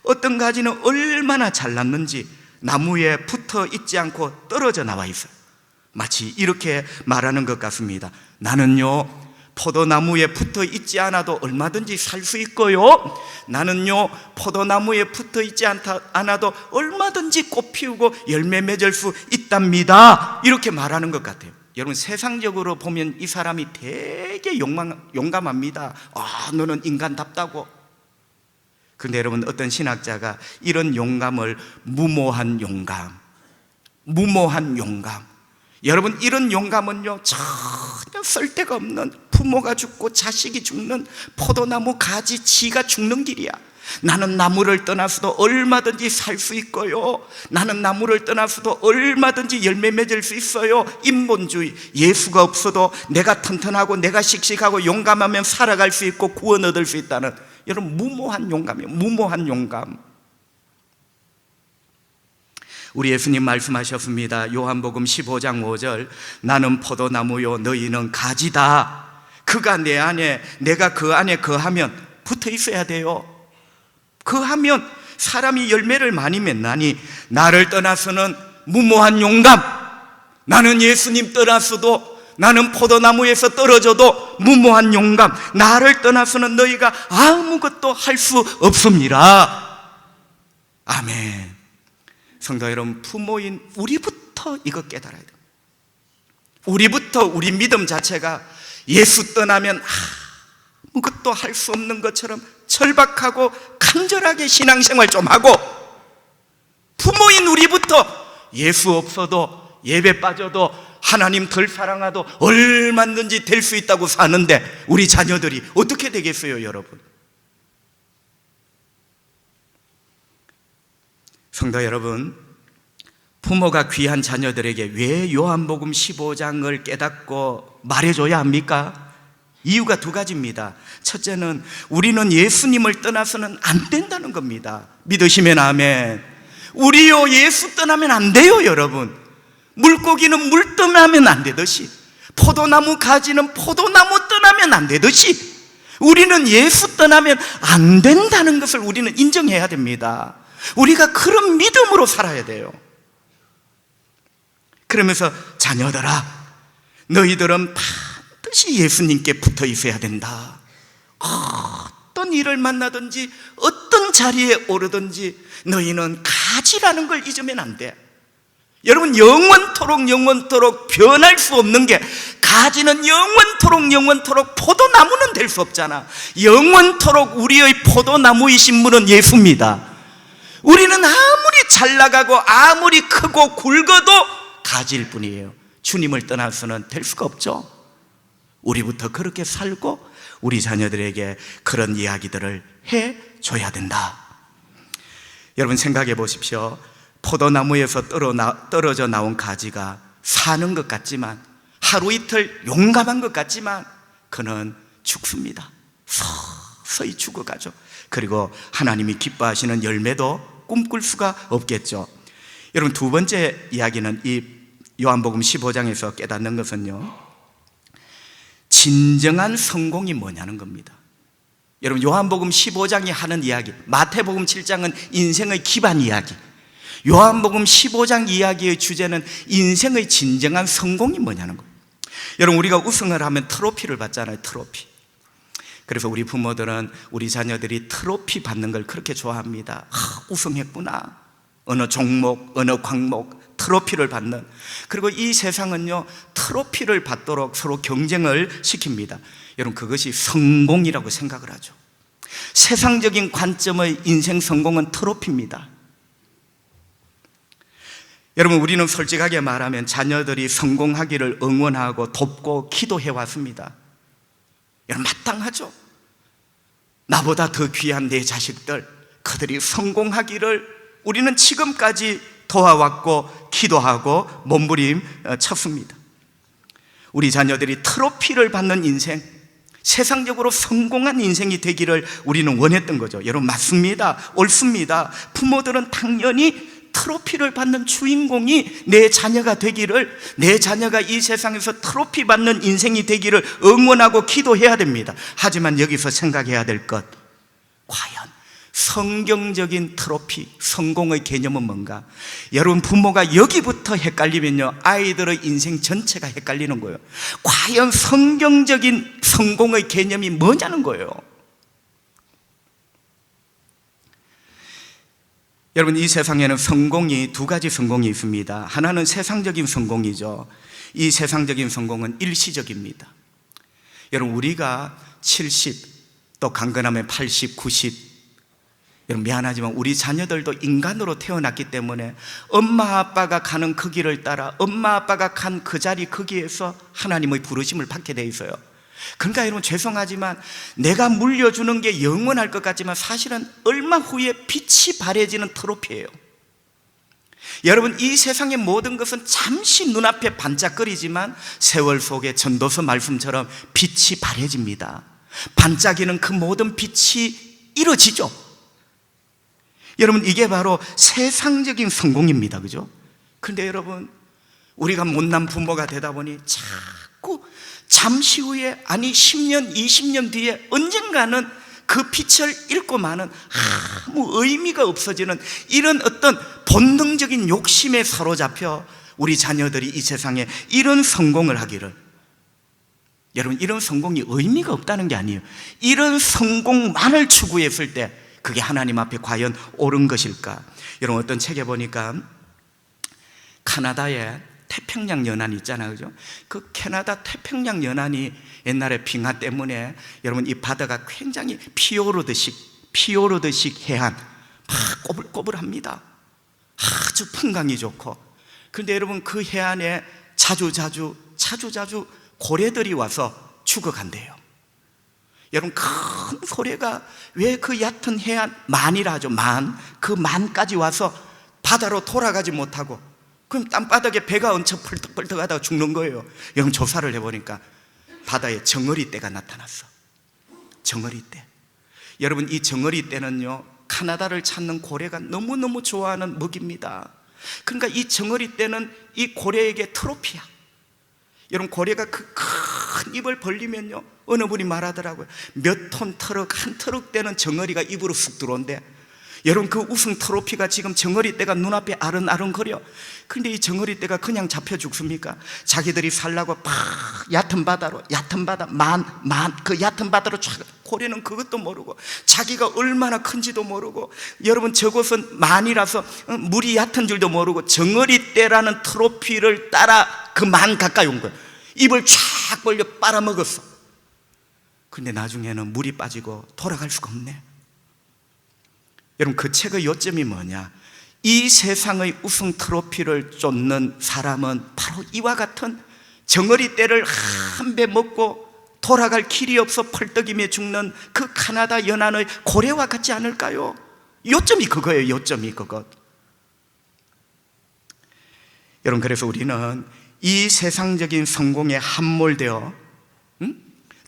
어떤 가지는 얼마나 잘났는지 나무에 붙어 있지 않고 떨어져 나와 있어요. 마치 이렇게 말하는 것 같습니다. 나는요, 포도나무에 붙어 있지 않아도 얼마든지 살 수 있고요, 나는요, 포도나무에 붙어 있지 않아도 얼마든지 꽃 피우고 열매 맺을 수 있답니다. 이렇게 말하는 것 같아요. 여러분, 세상적으로 보면 이 사람이 되게 용감합니다. 너는 인간답다고. 그런데 여러분, 어떤 신학자가 이런 용감을 무모한 용감, 여러분, 이런 용감은요, 전혀 쓸데가 없는, 부모가 죽고 자식이 죽는, 포도나무 가지 지가 죽는 길이야. 나는 나무를 떠나서도 얼마든지 살 수 있고요, 나는 나무를 떠나서도 얼마든지 열매 맺을 수 있어요. 인본주의, 예수가 없어도 내가 튼튼하고 내가 씩씩하고 용감하면 살아갈 수 있고 구원 얻을 수 있다는, 여러분, 무모한 용감이에요. 무모한 용감. 우리 예수님 말씀하셨습니다. 요한복음 15장 5절, 나는 포도나무요 너희는 가지다. 그가 내 안에, 내가 그 안에 거하면, 붙어 있어야 돼요. 거하면 사람이 열매를 많이 맺나니, 나를 떠나서는 무모한 용감, 나는 예수님 떠나서도, 나는 포도나무에서 떨어져도 무모한 용감, 나를 떠나서는 너희가 아무것도 할 수 없습니다. 아멘. 성도 여러분, 부모인 우리부터 이거 깨달아야 돼요. 우리부터, 우리 믿음 자체가 예수 떠나면 아무것도 할 수 없는 것처럼 절박하고 간절하게 신앙생활 좀 하고, 부모인 우리부터 예수 없어도, 예배 빠져도, 하나님 덜 사랑하도 얼마든지 될 수 있다고 사는데 우리 자녀들이 어떻게 되겠어요, 여러분? 성도 여러분, 부모가 귀한 자녀들에게 왜 요한복음 15장을 깨닫고 말해줘야 합니까? 이유가 두 가지입니다. 첫째는 우리는 예수님을 떠나서는 안 된다는 겁니다. 믿으시면 아멘. 우리요, 예수 떠나면 안 돼요, 여러분. 물고기는 물 떠나면 안 되듯이, 포도나무 가지는 포도나무 떠나면 안 되듯이, 우리는 예수 떠나면 안 된다는 것을 우리는 인정해야 됩니다. 우리가 그런 믿음으로 살아야 돼요. 그러면서 자녀들아, 너희들은 반드시 예수님께 붙어 있어야 된다. 어떤 일을 만나든지 어떤 자리에 오르든지 너희는 가지라는 걸 잊으면 안 돼. 여러분, 영원토록 변할 수 없는 게, 가지는 영원토록 포도나무는 될 수 없잖아. 영원토록 우리의 포도나무이신 분은 예수입니다. 우리는 아무리 잘 나가고 아무리 크고 굵어도 가지일 뿐이에요. 주님을 떠나서는 될 수가 없죠. 우리부터 그렇게 살고 우리 자녀들에게 그런 이야기들을 해줘야 된다. 여러분, 생각해 보십시오. 포도나무에서 떨어져 나온 가지가 사는 것 같지만, 하루 이틀 용감한 것 같지만 그는 죽습니다. 서서히 죽어가죠. 그리고 하나님이 기뻐하시는 열매도 꿈꿀 수가 없겠죠. 여러분, 두 번째 이야기는 이 요한복음 15장에서 깨닫는 것은요, 진정한 성공이 뭐냐는 겁니다. 여러분, 요한복음 15장이 하는 이야기, 마태복음 7장은 인생의 기반 이야기, 요한복음 15장 이야기의 주제는 인생의 진정한 성공이 뭐냐는 거예요. 여러분, 우리가 우승을 하면 트로피를 받잖아요. 트로피. 그래서 우리 부모들은 우리 자녀들이 트로피 받는 걸 그렇게 좋아합니다. 우승했구나, 어느 종목, 어느 과목 트로피를 받는. 그리고 이 세상은요, 트로피를 받도록 서로 경쟁을 시킵니다. 여러분, 그것이 성공이라고 생각을 하죠. 세상적인 관점의 인생 성공은 트로피입니다. 여러분, 우리는 솔직하게 말하면 자녀들이 성공하기를 응원하고 돕고 기도해 왔습니다. 여러분, 마땅하죠. 나보다 더 귀한 내 자식들, 그들이 성공하기를 우리는 지금까지 도와왔고 기도하고 몸부림 쳤습니다. 우리 자녀들이 트로피를 받는 인생, 세상적으로 성공한 인생이 되기를 우리는 원했던 거죠. 여러분, 맞습니다. 옳습니다. 부모들은 당연히 트로피를 받는 주인공이 내 자녀가 되기를, 내 자녀가 이 세상에서 트로피 받는 인생이 되기를 응원하고 기도해야 됩니다. 하지만 여기서 생각해야 될 것, 과연 성경적인 트로피, 성공의 개념은 뭔가? 여러분, 부모가 여기부터 헷갈리면요, 아이들의 인생 전체가 헷갈리는 거예요. 과연 성경적인 성공의 개념이 뭐냐는 거예요. 여러분, 이 세상에는 성공이 두 가지 성공이 있습니다. 하나는 세상적인 성공이죠. 이 세상적인 성공은 일시적입니다. 여러분, 우리가 70, 또 강건하면 80, 90, 여러분, 미안하지만 우리 자녀들도 인간으로 태어났기 때문에 엄마 아빠가 가는 그 길을 따라 엄마 아빠가 간 그 자리, 거기에서 하나님의 부르심을 받게 돼 있어요. 그러니까 여러분, 죄송하지만 내가 물려주는 게 영원할 것 같지만 사실은 얼마 후에 빛이 발해지는 트로피예요. 여러분, 이 세상의 모든 것은 잠시 눈앞에 반짝거리지만 세월 속에 전도서 말씀처럼 빛이 발해집니다. 반짝이는 그 모든 빛이 이루어지죠. 여러분, 이게 바로 세상적인 성공입니다. 그죠? 그런데 여러분, 우리가 못난 부모가 되다 보니 자꾸 잠시 후에, 아니 10년, 20년 뒤에 언젠가는 그 빛을 잃고 마는, 아무 의미가 없어지는 이런 어떤 본능적인 욕심에 사로잡혀 우리 자녀들이 이 세상에 이런 성공을 하기를, 여러분, 이런 성공이 의미가 없다는 게 아니에요. 이런 성공만을 추구했을 때 그게 하나님 앞에 과연 옳은 것일까? 여러분, 어떤 책에 보니까 카나다에 태평양 연안 있잖아요. 그죠? 그 캐나다 태평양 연안이 옛날에 빙하 때문에 여러분, 이 바다가 굉장히 피오르드식 해안, 막 꼬불꼬불합니다. 아주 풍광이 좋고. 그런데 여러분, 그 해안에 자주 고래들이 와서 죽어간대요. 여러분, 큰 고래가 왜 그 얕은 해안, 만이라 하죠, 그 만까지 와서 바다로 돌아가지 못하고, 그럼 땅바닥에 배가 얹혀 펄떡펄떡 하다가 죽는 거예요. 여러분, 조사를 해보니까 바다에 정어리떼가 나타났어. 정어리떼. 여러분, 이 정어리떼는요, 카나다를 찾는 고래가 너무너무 좋아하는 먹입니다. 그러니까 이 정어리떼는 이 고래에게 트로피야. 여러분, 고래가 그 큰 입을 벌리면요, 어느 분이 말하더라고요. 몇 톤 트럭, 한 트럭 되는 정어리가 입으로 쑥 들어온대. 여러분, 그 우승 트로피가 지금 정어리 떼가 눈앞에 아른아른거려. 근데 이 정어리 떼가 그냥 잡혀 죽습니까? 자기들이 살라고 팍 얕은 바다로, 얕은 바다, 그 얕은 바다로 쫙. 고래는 그것도 모르고 자기가 얼마나 큰지도 모르고, 여러분, 저곳은 만이라서 물이 얕은 줄도 모르고 정어리 떼라는 트로피를 따라 그 만 가까이 온 거예요. 입을 쫙 벌려 빨아먹었어. 근데 나중에는 물이 빠지고 돌아갈 수가 없네. 여러분, 그 책의 요점이 뭐냐? 이 세상의 우승 트로피를 쫓는 사람은 바로 이와 같은 정어리 떼를 한 배 먹고 돌아갈 길이 없어 펄떡이며 죽는 그 카나다 연안의 고래와 같지 않을까요? 요점이 그거예요. 요점이 그것. 여러분, 그래서 우리는 이 세상적인 성공에 함몰되어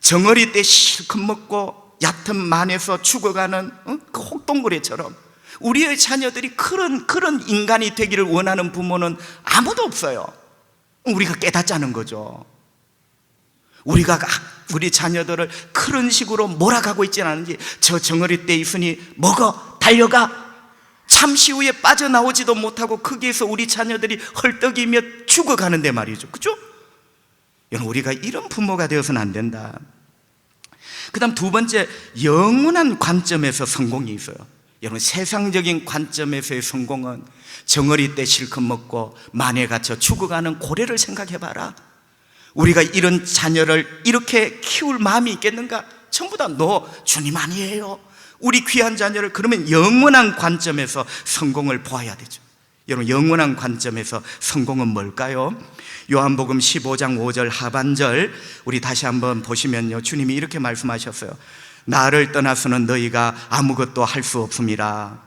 정어리 떼 실컷 먹고 얕은 만에서 죽어가는 그 혹동고래처럼 우리의 자녀들이 그런 인간이 되기를 원하는 부모는 아무도 없어요. 우리가 깨닫자는 거죠. 우리가 우리 자녀들을 그런 식으로 몰아가고 있지는 않은지, 저 정어리 떼 있으니 먹어, 달려가. 잠시 후에 빠져나오지도 못하고 거기에서 우리 자녀들이 헐떡이며 죽어가는데 말이죠. 그죠? 여러분, 우리가 이런 부모가 되어서는 안 된다. 그 다음 두 번째, 영원한 관점에서 성공이 있어요. 여러분, 세상적인 관점에서의 성공은 정어리 떼 실컷 먹고 만에 갇혀 죽어가는 고래를 생각해봐라. 우리가 이런 자녀를 이렇게 키울 마음이 있겠는가? 전부 다 너 주님 아니에요. 우리 귀한 자녀를 그러면 영원한 관점에서 성공을 보아야 되죠. 여러분, 영원한 관점에서 성공은 뭘까요? 요한복음 15장 5절 하반절 우리 다시 한번 보시면요, 주님이 이렇게 말씀하셨어요. 나를 떠나서는 너희가 아무것도 할 수 없습니다.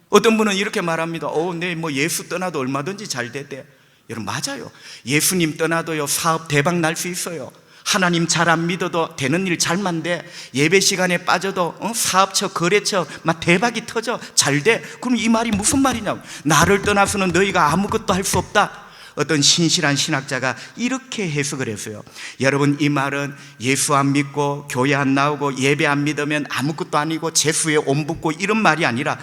어떤 분은 이렇게 말합니다. 네, 뭐 예수 떠나도 얼마든지 잘 됐대. 여러분, 맞아요. 예수님 떠나도요, 사업 대박 날 수 있어요. 하나님 잘 안 믿어도 되는 일 잘만 돼. 예배 시간에 빠져도 사업처, 거래처 막 대박이 터져. 잘 돼. 그럼 이 말이 무슨 말이냐고. 나를 떠나서는 너희가 아무것도 할 수 없다. 어떤 신실한 신학자가 이렇게 해석을 했어요. 여러분, 이 말은 예수 안 믿고 교회 안 나오고 예배 안 믿으면 아무것도 아니고 재수에 옴붙고 이런 말이 아니라,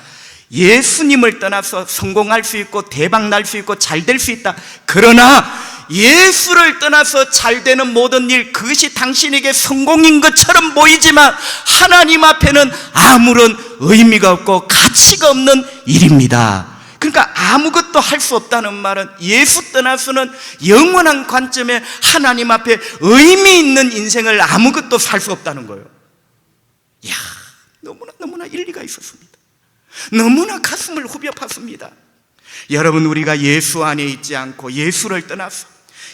예수님을 떠나서 성공할 수 있고 대박 날 수 있고 잘 될 수 있다. 그러나 예수를 떠나서 잘 되는 모든 일, 그것이 당신에게 성공인 것처럼 보이지만 하나님 앞에는 아무런 의미가 없고 가치가 없는 일입니다. 그러니까 아무것도 할 수 없다는 말은 예수 떠나서는 영원한 관점에 하나님 앞에 의미 있는 인생을 아무것도 살 수 없다는 거예요. 이야, 너무나 일리가 있었습니다. 너무나 가슴을 후벼 팠습니다. 여러분, 우리가 예수 안에 있지 않고 예수를 떠나서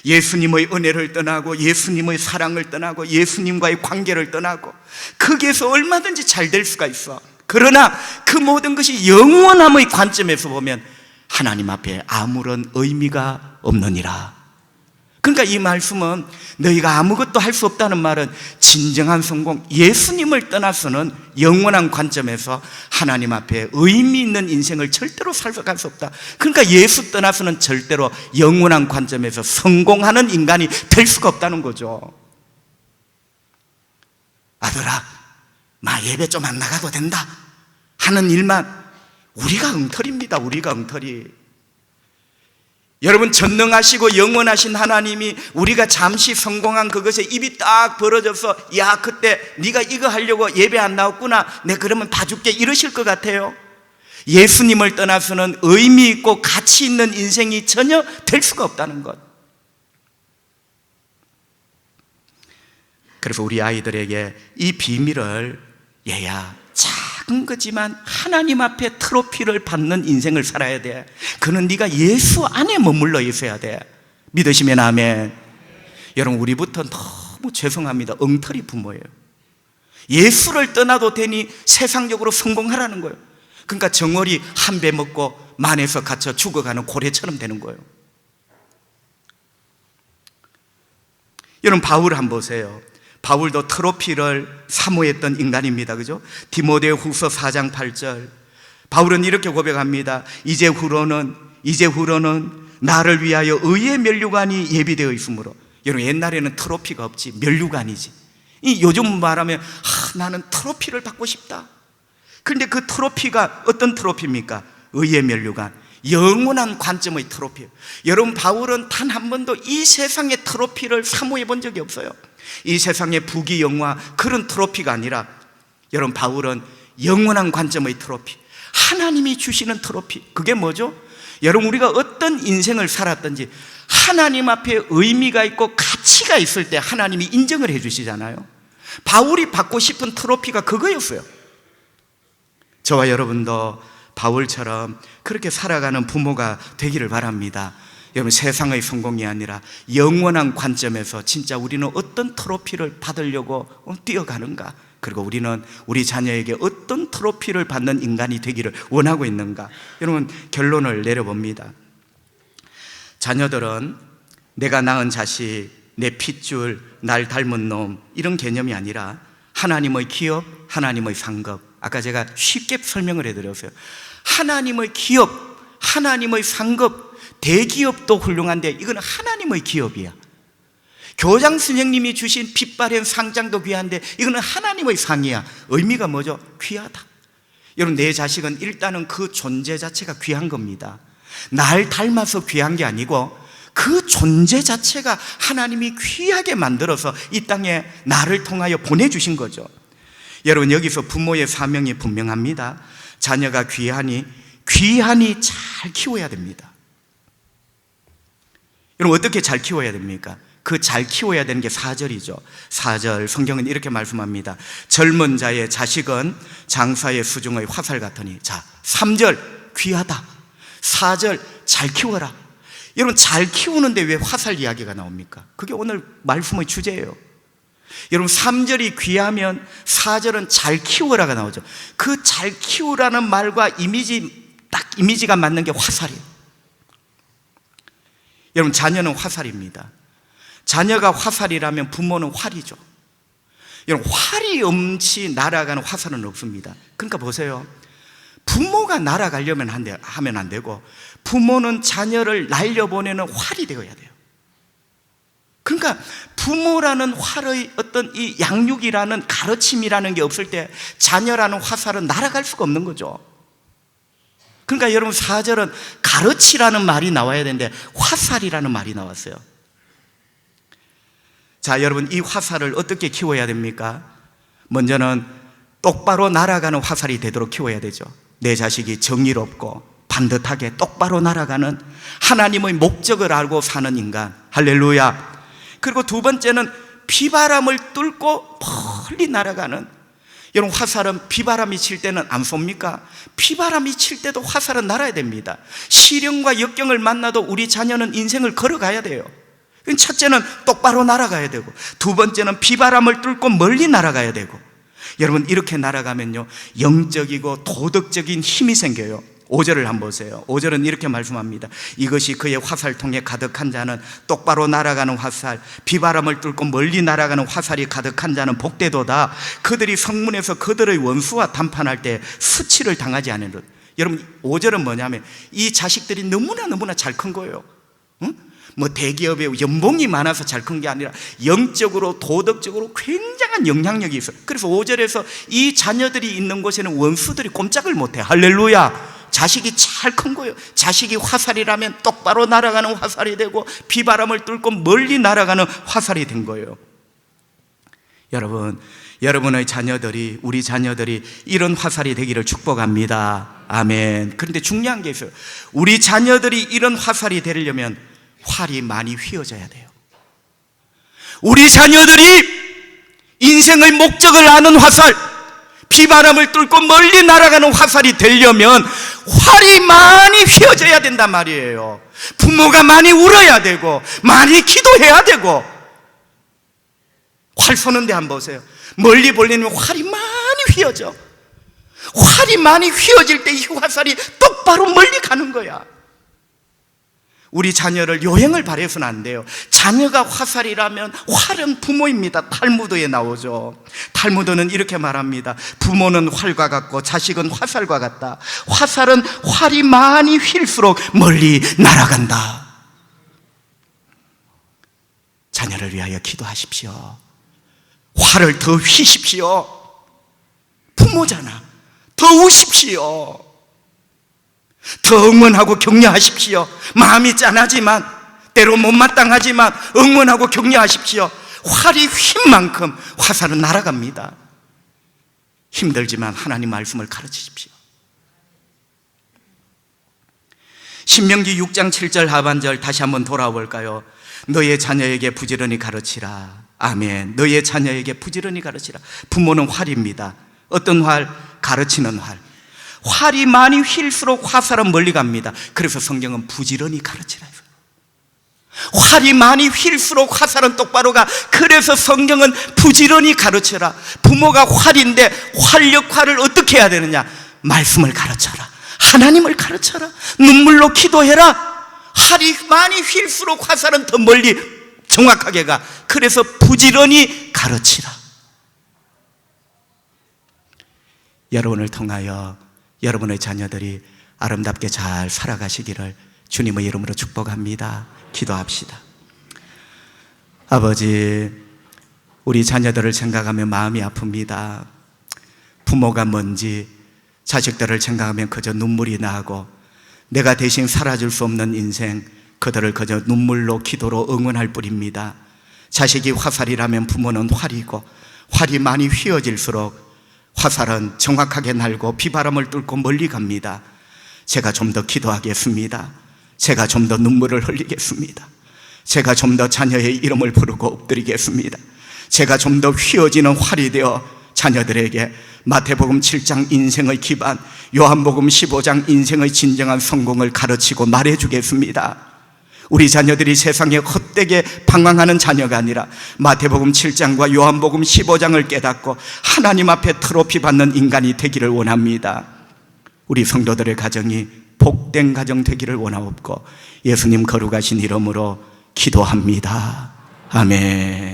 예수님의 은혜를 떠나고 예수님의 사랑을 떠나고 예수님과의 관계를 떠나고 거기에서 얼마든지 잘 될 수가 있어. 그러나 그 모든 것이 영원함의 관점에서 보면 하나님 앞에 아무런 의미가 없느니라. 그러니까 이 말씀은 너희가 아무것도 할 수 없다는 말은 진정한 성공, 예수님을 떠나서는 영원한 관점에서 하나님 앞에 의미 있는 인생을 절대로 살아갈 수 없다. 그러니까 예수 떠나서는 절대로 영원한 관점에서 성공하는 인간이 될 수가 없다는 거죠. 아들아, 예배 좀 안 나가도 된다 하는 일만 우리가 엉터리입니다. 우리가 엉터리. 여러분, 전능하시고 영원하신 하나님이 우리가 잠시 성공한 그것에 입이 딱 벌어져서, 야, 그때 네가 이거 하려고 예배 안 나왔구나, 내 그러면 봐줄게, 이러실 것 같아요? 예수님을 떠나서는 의미 있고 가치 있는 인생이 전혀 될 수가 없다는 것. 그래서 우리 아이들에게 이 비밀을, 얘야, 작은 거지만 하나님 앞에 트로피를 받는 인생을 살아야 돼. 그는 네가 예수 안에 머물러 있어야 돼. 믿으시면 아멘. 여러분, 우리부터 너무 죄송합니다. 엉터리 부모예요. 예수를 떠나도 되니 세상적으로 성공하라는 거예요. 그러니까 정어리 한 배 먹고 만에서 갇혀 죽어가는 고래처럼 되는 거예요. 여러분, 바울 한번 보세요. 바울도 트로피를 사모했던 인간입니다. 그죠? 디모데 후서 4장 8절 바울은 이렇게 고백합니다. 이제 후로는 나를 위하여 의의 면류관이 예비되어 있으므로. 여러분, 옛날에는 트로피가 없지, 면류관이지. 이 요즘 말하면 나는 트로피를 받고 싶다. 그런데 그 트로피가 어떤 트로피입니까? 의의 면류관, 영원한 관점의 트로피. 여러분, 바울은 단 한 번도 이 세상의 트로피를 사모해 본 적이 없어요. 이 세상의 부귀 영화 그런 트로피가 아니라, 여러분, 바울은 영원한 관점의 트로피, 하나님이 주시는 트로피. 그게 뭐죠? 여러분, 우리가 어떤 인생을 살았든지 하나님 앞에 의미가 있고 가치가 있을 때 하나님이 인정을 해 주시잖아요. 바울이 받고 싶은 트로피가 그거였어요. 저와 여러분도 바울처럼 그렇게 살아가는 부모가 되기를 바랍니다. 여러분, 세상의 성공이 아니라 영원한 관점에서 진짜 우리는 어떤 트로피를 받으려고 뛰어가는가, 그리고 우리는 우리 자녀에게 어떤 트로피를 받는 인간이 되기를 원하고 있는가. 여러분, 결론을 내려봅니다. 자녀들은 내가 낳은 자식, 내 핏줄, 날 닮은 놈, 이런 개념이 아니라 하나님의 기업, 하나님의 상급. 아까 제가 쉽게 설명을 해드렸어요. 하나님의 기업, 하나님의 상급, 대기업도 훌륭한데 이건 하나님의 기업이야. 교장 선생님이 주신 빛바랜 상장도 귀한데 이거는 하나님의 상이야. 의미가 뭐죠? 귀하다. 여러분, 내 자식은 일단은 그 존재 자체가 귀한 겁니다. 날 닮아서 귀한 게 아니고 그 존재 자체가 하나님이 귀하게 만들어서 이 땅에 나를 통하여 보내주신 거죠. 여러분, 여기서 부모의 사명이 분명합니다. 자녀가 귀하니 잘 키워야 됩니다. 여러분, 어떻게 잘 키워야 됩니까? 그 잘 키워야 되는 게 4절이죠. 4절 성경은 이렇게 말씀합니다. 젊은 자의 자식은 장사의 수중의 화살 같으니. 자, 3절 귀하다, 4절 잘 키워라. 여러분, 잘 키우는데 왜 화살 이야기가 나옵니까? 그게 오늘 말씀의 주제예요. 여러분, 3절이 귀하면 4절은 잘 키워라가 나오죠. 그 잘 키우라는 말과 이미지가 맞는 게 화살이에요. 여러분, 자녀는 화살입니다. 자녀가 화살이라면 부모는 활이죠. 여러분, 활이 엄치 날아가는 화살은 없습니다. 그러니까 보세요. 부모가 날아가려면 하면 안 되고, 부모는 자녀를 날려보내는 활이 되어야 돼요. 그러니까 부모라는 활의 어떤 이 양육이라는 가르침이라는 게 없을 때 자녀라는 화살은 날아갈 수가 없는 거죠. 그러니까 여러분, 4절은 가르치라는 말이 나와야 되는데 화살이라는 말이 나왔어요. 자, 여러분, 이 화살을 어떻게 키워야 됩니까? 먼저는 똑바로 날아가는 화살이 되도록 키워야 되죠. 내 자식이 정의롭고 반듯하게 똑바로 날아가는 하나님의 목적을 알고 사는 인간. 할렐루야. 그리고 두 번째는 비바람을 뚫고 멀리 날아가는. 여러분, 화살은 비바람이 칠 때는 안 쏩니까? 비바람이 칠 때도 화살은 날아야 됩니다. 시련과 역경을 만나도 우리 자녀는 인생을 걸어가야 돼요. 첫째는 똑바로 날아가야 되고, 두 번째는 비바람을 뚫고 멀리 날아가야 되고. 여러분, 이렇게 날아가면요, 영적이고 도덕적인 힘이 생겨요. 5절을 한번 보세요. 5절은 이렇게 말씀합니다. 이것이 그의 화살통에 가득한 자는, 똑바로 날아가는 화살, 비바람을 뚫고 멀리 날아가는 화살이 가득한 자는 복되도다. 그들이 성문에서 그들의 원수와談판할 때 수치를 당하지 않으리라. 여러분, 5절은 뭐냐면 이 자식들이 너무나 잘 큰 거예요. 응? 뭐 대기업에 연봉이 많아서 잘 큰 게 아니라 영적으로 도덕적으로 굉장한 영향력이 있어요. 그래서 5절에서 이 자녀들이 있는 곳에는 원수들이 꼼짝을 못해. 할렐루야. 자식이 잘 큰 거예요. 자식이 화살이라면 똑바로 날아가는 화살이 되고 비바람을 뚫고 멀리 날아가는 화살이 된 거예요. 여러분, 여러분의 자녀들이, 우리 자녀들이 이런 화살이 되기를 축복합니다. 아멘. 그런데 중요한 게 있어요. 우리 자녀들이 이런 화살이 되려면 활이 많이 휘어져야 돼요. 우리 자녀들이 인생의 목적을 아는 화살, 비바람을 뚫고 멀리 날아가는 화살이 되려면 활이 많이 휘어져야 된단 말이에요. 부모가 많이 울어야 되고 많이 기도해야 되고. 활 쏘는데 한번 보세요. 멀리 보내면 활이 많이 휘어져. 활이 많이 휘어질 때 이 화살이 똑바로 멀리 가는 거야. 우리 자녀를 요행을 바래서는 안 돼요. 자녀가 화살이라면 활은 부모입니다. 탈무드에 나오죠. 탈무드는 이렇게 말합니다. 부모는 활과 같고 자식은 화살과 같다. 화살은 활이 많이 휠수록 멀리 날아간다. 자녀를 위하여 기도하십시오. 화를 더 휘십시오. 부모잖아. 더 우십시오. 더 응원하고 격려하십시오. 마음이 짠하지만, 때로 못마땅하지만 응원하고 격려하십시오. 활이 휜 만큼 화살은 날아갑니다. 힘들지만 하나님 말씀을 가르치십시오. 신명기 6장 7절 하반절 다시 한번 돌아볼까요? 너의 자녀에게 부지런히 가르치라. 아멘. 너의 자녀에게 부지런히 가르치라. 부모는 활입니다. 어떤 활? 가르치는 활. 활이 많이 휠수록 화살은 멀리 갑니다. 그래서 성경은 부지런히 가르치라. 활이 많이 휠수록 화살은 똑바로 가. 그래서 성경은 부지런히 가르쳐라. 부모가 활인데 활 역할을 어떻게 해야 되느냐? 말씀을 가르쳐라. 하나님을 가르쳐라. 눈물로 기도해라. 활이 많이 휠수록 화살은 더 멀리 정확하게 가. 그래서 부지런히 가르치라. 여러분을 통하여 여러분의 자녀들이 아름답게 잘 살아가시기를 주님의 이름으로 축복합니다. 기도합시다. 아버지, 우리 자녀들을 생각하면 마음이 아픕니다. 부모가 뭔지 자식들을 생각하면 그저 눈물이 나고, 내가 대신 살아줄 수 없는 인생, 그들을 그저 눈물로 기도로 응원할 뿐입니다. 자식이 화살이라면 부모는 활이고, 활이 많이 휘어질수록 화살은 정확하게 날고 비바람을 뚫고 멀리 갑니다. 제가 좀 더 기도하겠습니다. 제가 좀 더 눈물을 흘리겠습니다. 제가 좀 더 자녀의 이름을 부르고 엎드리겠습니다. 제가 좀 더 휘어지는 활이 되어 자녀들에게 마태복음 7장 인생의 기반, 요한복음 15장 인생의 진정한 성공을 가르치고 말해주겠습니다. 우리 자녀들이 세상에 헛되게 방황하는 자녀가 아니라 마태복음 7장과 요한복음 15장을 깨닫고 하나님 앞에 트로피 받는 인간이 되기를 원합니다. 우리 성도들의 가정이 복된 가정 되기를 원하옵고 예수님 거룩하신 이름으로 기도합니다. 아멘.